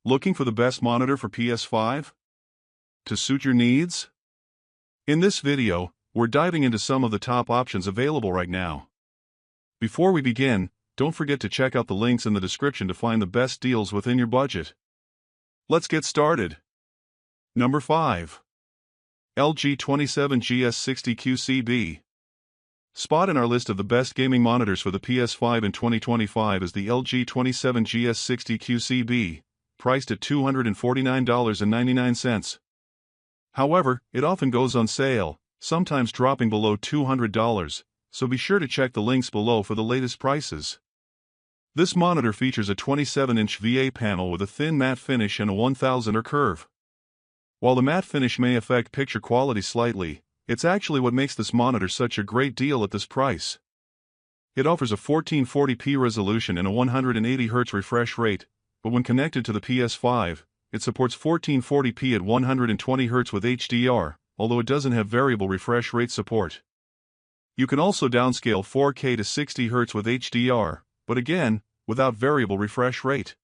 Looking for the best monitor for PS5? To suit your needs? In this video, we're diving into some of the top options available right now. Before we begin, don't forget to check out the links in the description to find the best deals within your budget. Let's get started. Number 5. LG 27GS60QCB. Spot in our list of the best gaming monitors for the PS5 in 2025 is the LG 27GS60QCB, priced at $249.99. However, it often goes on sale, sometimes dropping below $200, so be sure to check the links below for the latest prices. This monitor features a 27-inch VA panel with a thin matte finish and a 1000er curve. While the matte finish may affect picture quality slightly, it's actually what makes this monitor such a great deal at this price. It offers a 1440p resolution and a 180Hz refresh rate, but when connected to the PS5, it supports 1440p at 120Hz with HDR, although it doesn't have variable refresh rate support. You can also downscale 4K to 60Hz with HDR, but again, without variable refresh rate.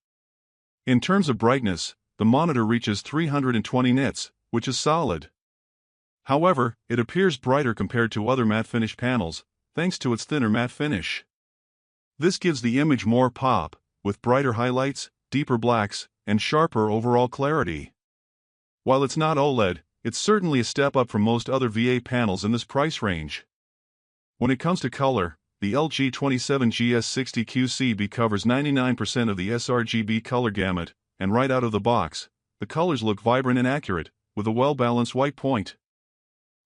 In terms of brightness, the monitor reaches 320 nits, which is solid. However, it appears brighter compared to other matte finish panels, thanks to its thinner matte finish. This gives the image more pop, with brighter highlights, deeper blacks, and sharper overall clarity. While it's not OLED, it's certainly a step up from most other VA panels in this price range. When it comes to color, the LG 27GS60QCB covers 99% of the sRGB color gamut, and right out of the box, the colors look vibrant and accurate, with a well-balanced white point.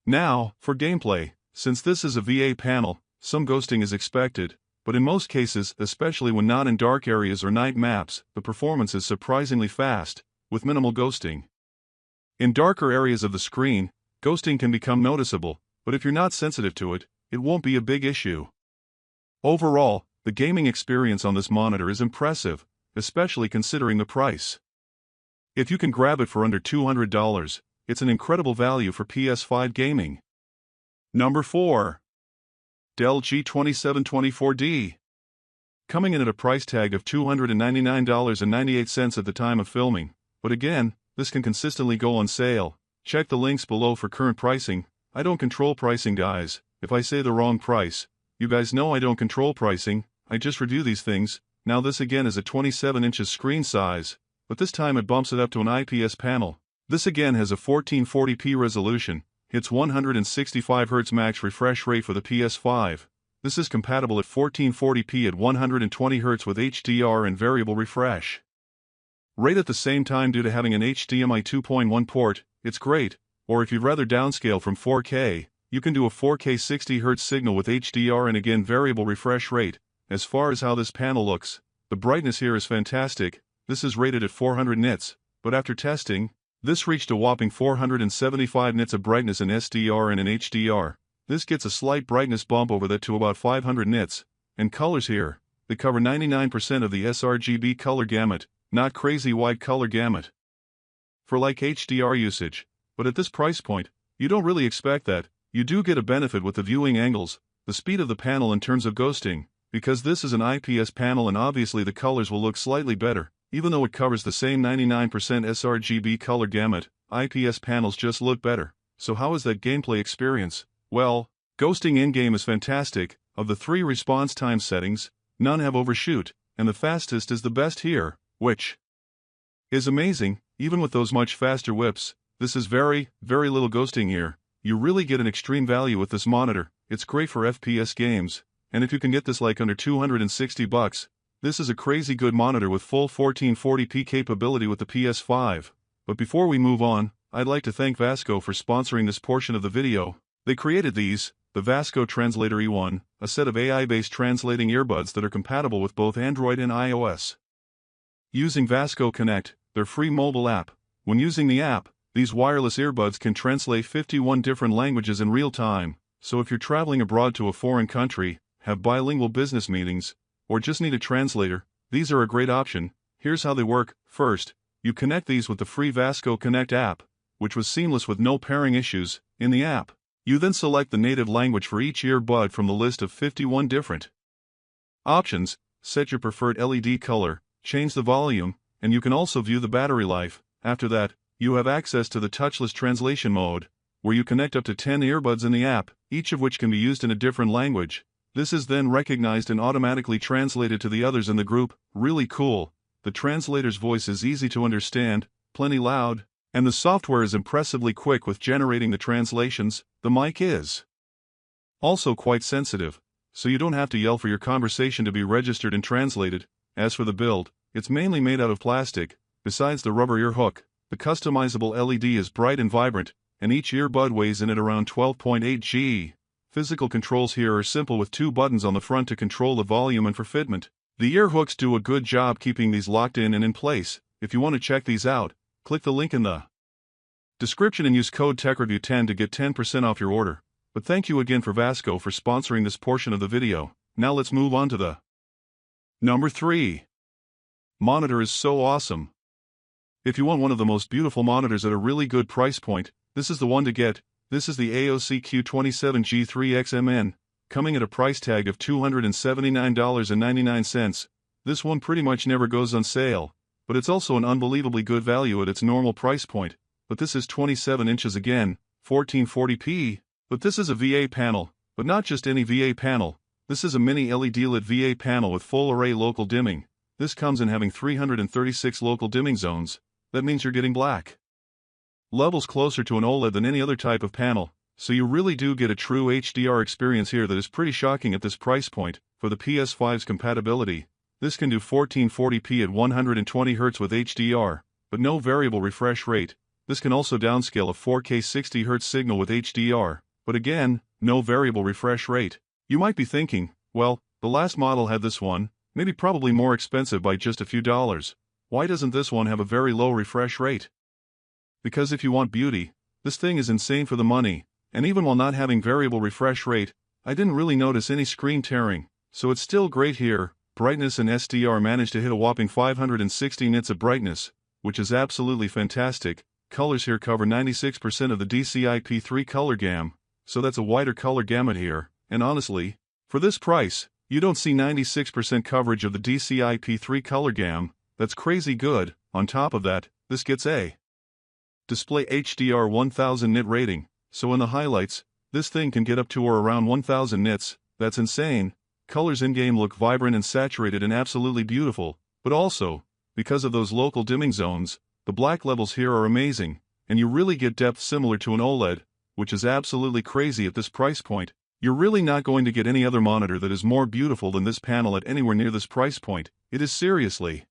Now, for gameplay, since this is a VA panel, some ghosting is expected, but in most cases, especially when not in dark areas or night maps, the performance is surprisingly fast, with minimal ghosting. In darker areas of the screen, ghosting can become noticeable, but if you're not sensitive to it, it won't be a big issue. Overall, the gaming experience on this monitor is impressive, especially considering the price. If you can grab it for under $200, it's an incredible value for PS5 gaming. Number 4. Dell G2724D. Coming in at a price tag of $299.98 at the time of filming, but again, this can consistently go on sale. Check the links below for current pricing. I don't control pricing, guys. If I say the wrong price, you guys know I don't control pricing, I just review these things. Now this again is a 27 inches screen size, but this time it bumps it up to an IPS panel. This again has a 1440p resolution, hits 165Hz max refresh rate for the PS5. This is compatible at 1440p at 120Hz with HDR and variable refresh rate at the same time. Due to having an HDMI 2.1 port, it's great, or if you'd rather downscale from 4K, you can do a 4K 60Hz signal with HDR and again variable refresh rate. As far as how this panel looks, the brightness here is fantastic. This is rated at 400 nits, but after testing, this reached a whopping 475 nits of brightness in SDR and in HDR. This gets a slight brightness bump over that to about 500 nits. And colors here, they cover 99% of the sRGB color gamut, not crazy wide color gamut for like HDR usage, but at this price point, you don't really expect that. You do get a benefit with the viewing angles, the speed of the panel in terms of ghosting, because this is an IPS panel and obviously the colors will look slightly better. Even though it covers the same 99% sRGB color gamut, IPS panels just look better. So how is that gameplay experience? Well, ghosting in-game is fantastic. Of the 3 response time settings, none have overshoot, and the fastest is the best here, which is amazing. Even with those much faster whips, this is very little ghosting here. You really get an extreme value with this monitor. It's great for FPS games, and if you can get this like under $260, this is a crazy good monitor with full 1440p capability with the PS5. But before we move on, I'd like to thank Vasco for sponsoring this portion of the video. They created these, the Vasco Translator E1, a set of AI-based translating earbuds that are compatible with both Android and iOS. Using Vasco Connect, their free mobile app. When using the app, these wireless earbuds can translate 51 different languages in real time, so if you're traveling abroad to a foreign country, have bilingual business meetings, or just need a translator, these are a great option. Here's how they work. First, you connect these with the free Vasco Connect app, which was seamless with no pairing issues. In the app, you then select the native language for each earbud from the list of 51 different options, set your preferred LED color, change the volume, and you can also view the battery life. After that, you have access to the touchless translation mode, where you connect up to 10 earbuds in the app, each of which can be used in a different language. This is then recognized and automatically translated to the others in the group. Really cool. The translator's voice is easy to understand, plenty loud, and the software is impressively quick with generating the translations. The mic is also quite sensitive, so you don't have to yell for your conversation to be registered and translated. As for the build, it's mainly made out of plastic. Besides the rubber ear hook, the customizable LED is bright and vibrant, and each earbud weighs in at around 12.8 g. Physical controls here are simple with 2 buttons on the front to control the volume and for fitment. The ear hooks do a good job keeping these locked in and in place. If you want to check these out, click the link in the description and use code TechReview10 to get 10% off your order. But thank you again for Vasco for sponsoring this portion of the video. Now let's move on to the number 3. Monitor is so awesome. If you want one of the most beautiful monitors at a really good price point, this is the one to get. This is the AOC Q27G3XMN, coming at a price tag of $279.99. This one pretty much never goes on sale, but it's also an unbelievably good value at its normal price point. But this is 27 inches again, 1440p. But this is a VA panel, but not just any VA panel. This is a mini LED lit VA panel with full array local dimming. This comes in having 336 local dimming zones. That means you're getting black levels closer to an OLED than any other type of panel, so you really do get a true HDR experience here that is pretty shocking at this price point. For the PS5's compatibility, this can do 1440p at 120 Hz with HDR, but no variable refresh rate. This can also downscale a 4K 60 Hz signal with HDR, but again, no variable refresh rate. You might be thinking, well, the last model had this one, maybe probably more expensive by just a few dollars. Why doesn't this one have a very low refresh rate? Because if you want beauty, this thing is insane for the money, and even while not having variable refresh rate, I didn't really notice any screen tearing, so it's still great here. Brightness and SDR managed to hit a whopping 560 nits of brightness, which is absolutely fantastic. Colors here cover 96% of the DCI-P3 color gamut, so that's a wider color gamut here, and honestly, for this price, you don't see 96% coverage of the DCI-P3 color gamut. That's crazy good. On top of that, this gets a display HDR 1000 nit rating, so in the highlights, this thing can get up to or around 1000 nits. That's insane. Colors in-game look vibrant and saturated and absolutely beautiful, but also, because of those local dimming zones, the black levels here are amazing, and you really get depth similar to an OLED, which is absolutely crazy at this price point. You're really not going to get any other monitor that is more beautiful than this panel at anywhere near this price point. It is seriously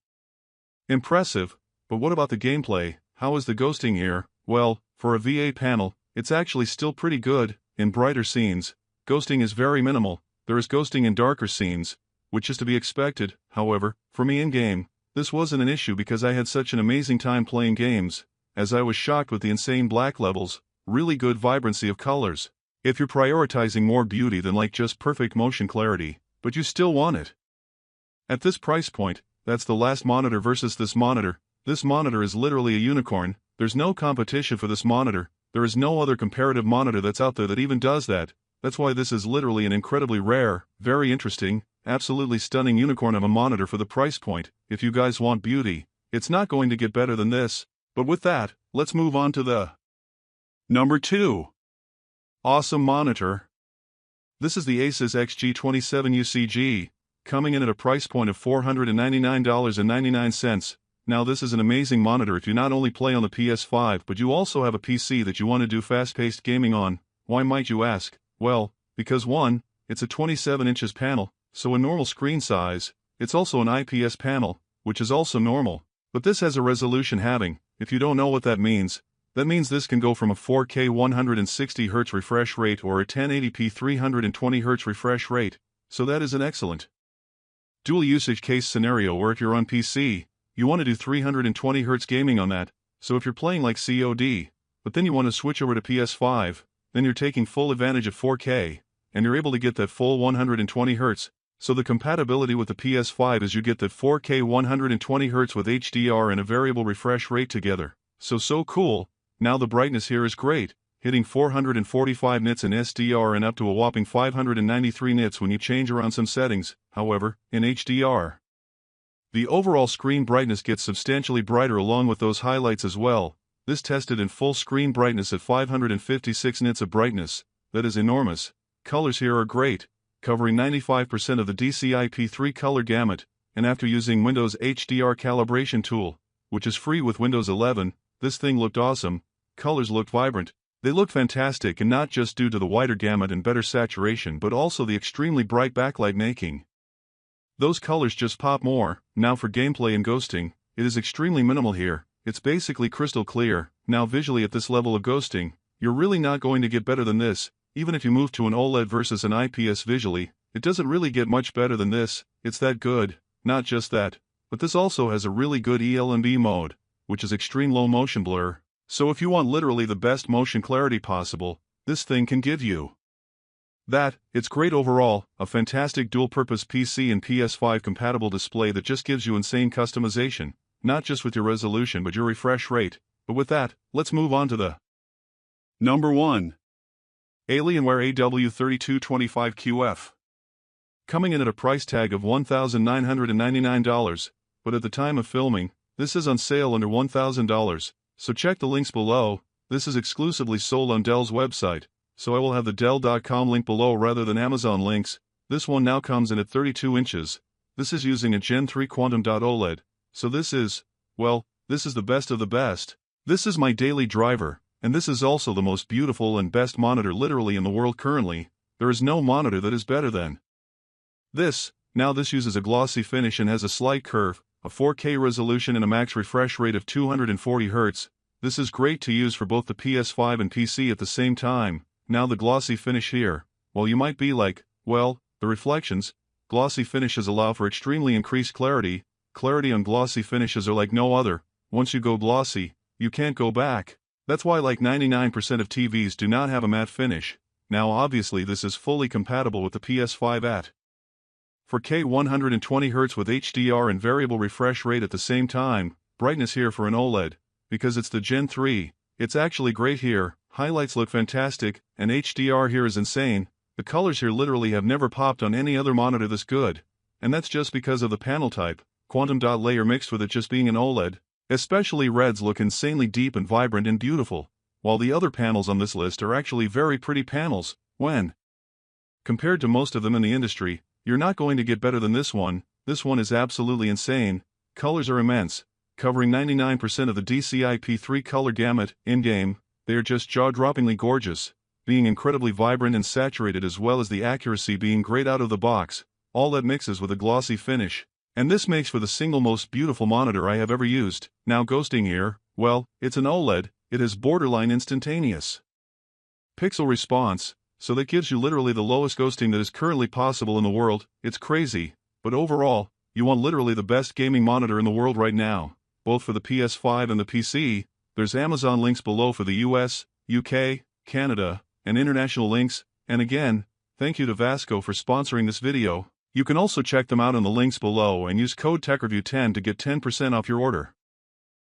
impressive. But what about the gameplay? How is the ghosting here? Well, for a VA panel, it's actually still pretty good. In brighter scenes, ghosting is very minimal. There is ghosting in darker scenes, which is to be expected. However, for me in-game, this wasn't an issue because I had such an amazing time playing games, as I was shocked with the insane black levels, really good vibrancy of colors. If you're prioritizing more beauty than like just perfect motion clarity, but you still want it at this price point, that's the last monitor versus this monitor. This monitor is literally a unicorn. There's no competition for this monitor. There is no other comparative monitor that's out there that even does that. That's why this is literally an incredibly rare, very interesting, absolutely stunning unicorn of a monitor for the price point. If you guys want beauty, it's not going to get better than this. But with that, let's move on to the number 2. Awesome monitor. This is the Asus XG27UCG, coming in at a price point of $499.99. Now this is an amazing monitor if you not only play on the PS5 but you also have a PC that you want to do fast-paced gaming on. Why might you ask? Well, because 1, it's a 27 inches panel, so a normal screen size. It's also an IPS panel, which is also normal. But this has a resolution having, if you don't know what that means this can go from a 4K 160 Hz refresh rate or a 1080p 320 Hz refresh rate, so that is an excellent dual usage case scenario where if you're on PC, you want to do 320 Hz gaming on that, so if you're playing like COD, but then you want to switch over to PS5, then you're taking full advantage of 4K, and you're able to get that full 120 Hz. So the compatibility with the PS5 is you get that 4K 120 Hz with HDR and a variable refresh rate together. So cool. Now the brightness here is great, hitting 445 nits in SDR and up to a whopping 593 nits when you change around some settings. However, in HDR, The overall screen brightness gets substantially brighter along with those highlights as well. This tested in full screen brightness at 556 nits of brightness. That is enormous. Colors here are great, covering 95% of the DCI-P3 color gamut, and after using Windows HDR calibration tool, which is free with Windows 11, this thing looked awesome. Colors looked vibrant. They look fantastic, and not just due to the wider gamut and better saturation but also the extremely bright backlight making those colors just pop more. Now for gameplay and ghosting, it is extremely minimal here. It's basically crystal clear. Now visually at this level of ghosting, you're really not going to get better than this. Even if you move to an OLED versus an IPS visually, it doesn't really get much better than this. It's that good. Not just that, but this also has a really good ELMB mode, which is extreme low motion blur. So if you want literally the best motion clarity possible, this thing can give you that. It's great overall, a fantastic dual-purpose PC and PS5 compatible display that just gives you insane customization, not just with your resolution but your refresh rate. But with that, let's move on to the number 1. Alienware AW3225QF. Coming in at a price tag of $1,999, but at the time of filming, this is on sale under $1,000, so check the links below. This is exclusively sold on Dell's website, so I will have the Dell.com link below rather than Amazon links. This one now comes in at 32 inches. This is using a Gen 3 Quantum Dot OLED, so this is, well, this is the best of the best. This is my daily driver, and this is also the most beautiful and best monitor literally in the world currently. There is no monitor that is better than this. Now this uses a glossy finish and has a slight curve, a 4K resolution and a max refresh rate of 240 Hz. This is great to use for both the PS5 and PC at the same time. Now the glossy finish here, while you might be like, well, the reflections, glossy finishes allow for extremely increased clarity. Clarity on glossy finishes are like no other. Once you go glossy, you can't go back. That's why like 99% of TVs do not have a matte finish. Now obviously this is fully compatible with the PS5 at 4K 120 Hz with HDR and variable refresh rate at the same time. Brightness here for an OLED, because it's the Gen 3, it's actually great here. Highlights look fantastic, and HDR here is insane. The colors here literally have never popped on any other monitor this good. And that's just because of the panel type, quantum dot layer mixed with it just being an OLED. Especially reds look insanely deep and vibrant and beautiful, while the other panels on this list are actually very pretty panels. When compared to most of them in the industry, you're not going to get better than this one. This one is absolutely insane. Colors are immense, covering 99% of the DCI-P3 color gamut. In-game, they are just jaw-droppingly gorgeous, being incredibly vibrant and saturated as well as the accuracy being great out of the box. All that mixes with a glossy finish. And this makes for the single most beautiful monitor I have ever used. Now ghosting here, well, it's an OLED, it is borderline instantaneous pixel response, so that gives you literally the lowest ghosting that is currently possible in the world. It's crazy, but overall, you want literally the best gaming monitor in the world right now, both for the PS5 and the PC. There's Amazon links below for the US, UK, Canada, and international links. And again, thank you to Vasco for sponsoring this video. You can also check them out on the links below and use code TechReview10 to get 10% off your order.